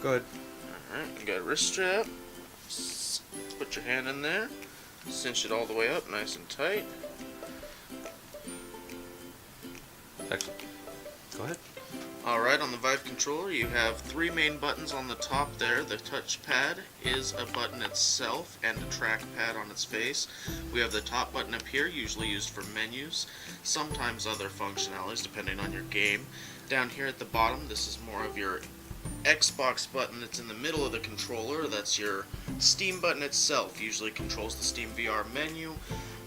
Go ahead. Alright, you got a wrist strap. Put your hand in there. Cinch it all the way up, nice and tight. Excellent. Go ahead. Alright, on the Vive controller you have three main buttons on the top there. The touchpad is a button itself and a trackpad on its face. We have the top button up here, usually used for menus, sometimes other functionalities depending on your game. Down here at the bottom, this is more of your Xbox button that's in the middle of the controller. That's your Steam button itself, usually controls the SteamVR menu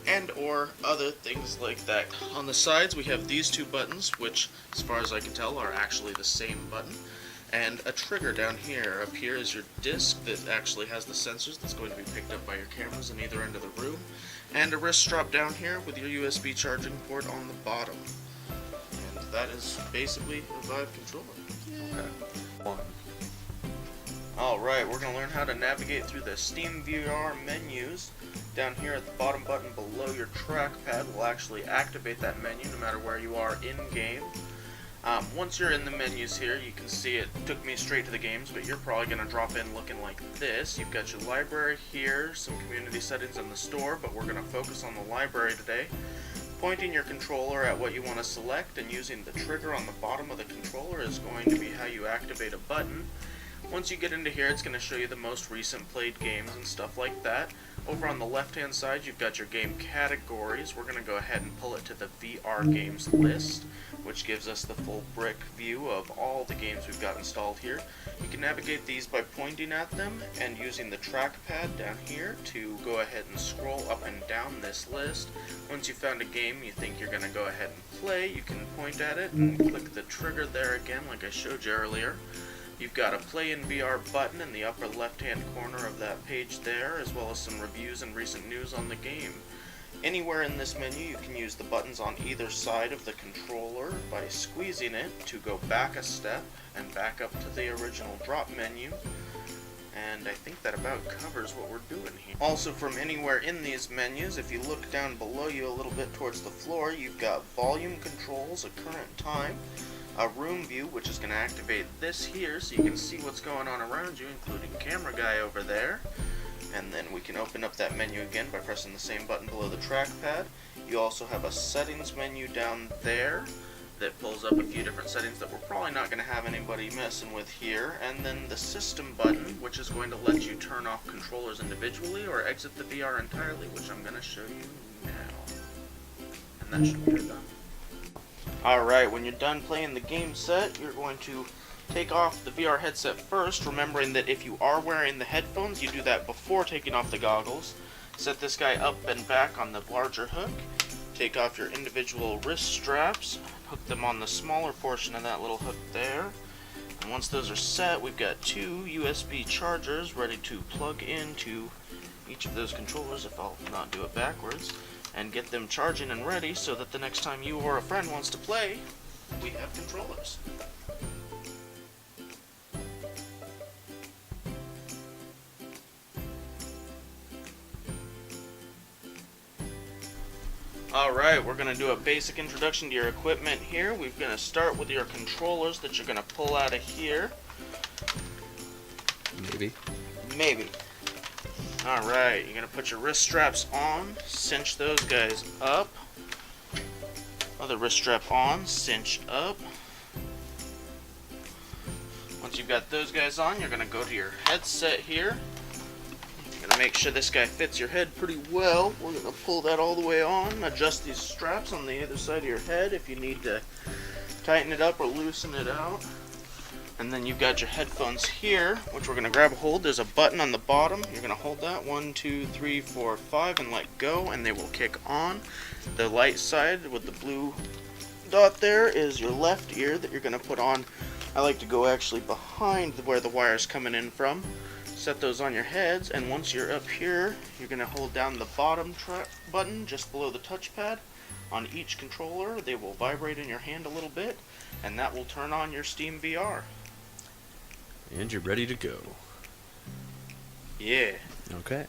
and or other things like that. On the sides we have these two buttons, which as far as I can tell are actually the same button, and a trigger down here. Up here is your disc that actually has the sensors that's going to be picked up by your cameras in either end of the room, and a wrist strap down here with your USB charging port on the bottom. And that is basically a Vive controller. Okay. One. Alright, we're going to learn how to navigate through the SteamVR menus. Down here at the bottom button below your trackpad will actually activate that menu no matter where you are in-game. Once you're in the menus here, you can see it took me straight to the games, but you're probably going to drop in looking like this. You've got your library here, some community settings in the store, but we're going to focus on the library today. Pointing your controller at what you want to select and using the trigger on the bottom of the controller is going to be how you activate a button. Once you get into here, it's going to show you the most recent played games and stuff like that. Over on the left hand side you've got your game categories. We're going to go ahead and pull it to the VR games list, which gives us the full brick view of all the games we've got installed here. You can navigate these by pointing at them and using the trackpad down here to go ahead and scroll up and down this list. Once you've found a game you think you're going to go ahead and play, you can point at it and click the trigger there again like I showed you earlier. You've got a Play in VR button in the upper left-hand corner of that page there, as well as some reviews and recent news on the game. Anywhere in this menu you can use the buttons on either side of the controller by squeezing it to go back a step and back up to the original drop menu. And I think that about covers what we're doing here. Also, from anywhere in these menus, if you look down below you a little bit towards the floor, you've got volume controls, a current time, a room view, which is going to activate this here so you can see what's going on around you, including camera guy over there. And then we can open up that menu again by pressing the same button below the trackpad. You also have a settings menu down there that pulls up a few different settings that we're probably not going to have anybody messing with here. And then the system button, which is going to let you turn off controllers individually or exit the VR entirely, which I'm going to show you now. And that should be done. Alright, when you're done playing the game set, you're going to take off the VR headset first, remembering that if you are wearing the headphones, you do that before taking off the goggles. Set this guy up and back on the larger hook. Take off your individual wrist straps, hook them on the smaller portion of that little hook there. And once those are set, we've got two USB chargers ready to plug into each of those controllers, if I'll not do it backwards, and get them charging and ready so that the next time you or a friend wants to play, we have controllers. Alright, we're going to do a basic introduction to your equipment here. We're going to start with your controllers that you're going to pull out of here. Maybe. Alright, you're going to put your wrist straps on, cinch those guys up. Other wrist strap on, cinch up. Once you've got those guys on, you're going to go to your headset here. You're going to make sure this guy fits your head pretty well. We're going to pull that all the way on, adjust these straps on the other side of your head if you need to tighten it up or loosen it out. And then you've got your headphones here, which we're going to grab a hold. There's a button on the bottom. You're going to hold that 1, 2, 3, 4, 5 and let go, and they will kick on. The light side with the blue dot there is your left ear that you're going to put on. I like to go actually behind where the wire's coming in from. Set those on your heads, and once you're up here, you're going to hold down the bottom button just below the touchpad. On each controller, they will vibrate in your hand a little bit, and that will turn on your SteamVR. And you're ready to go. Yeah. Okay.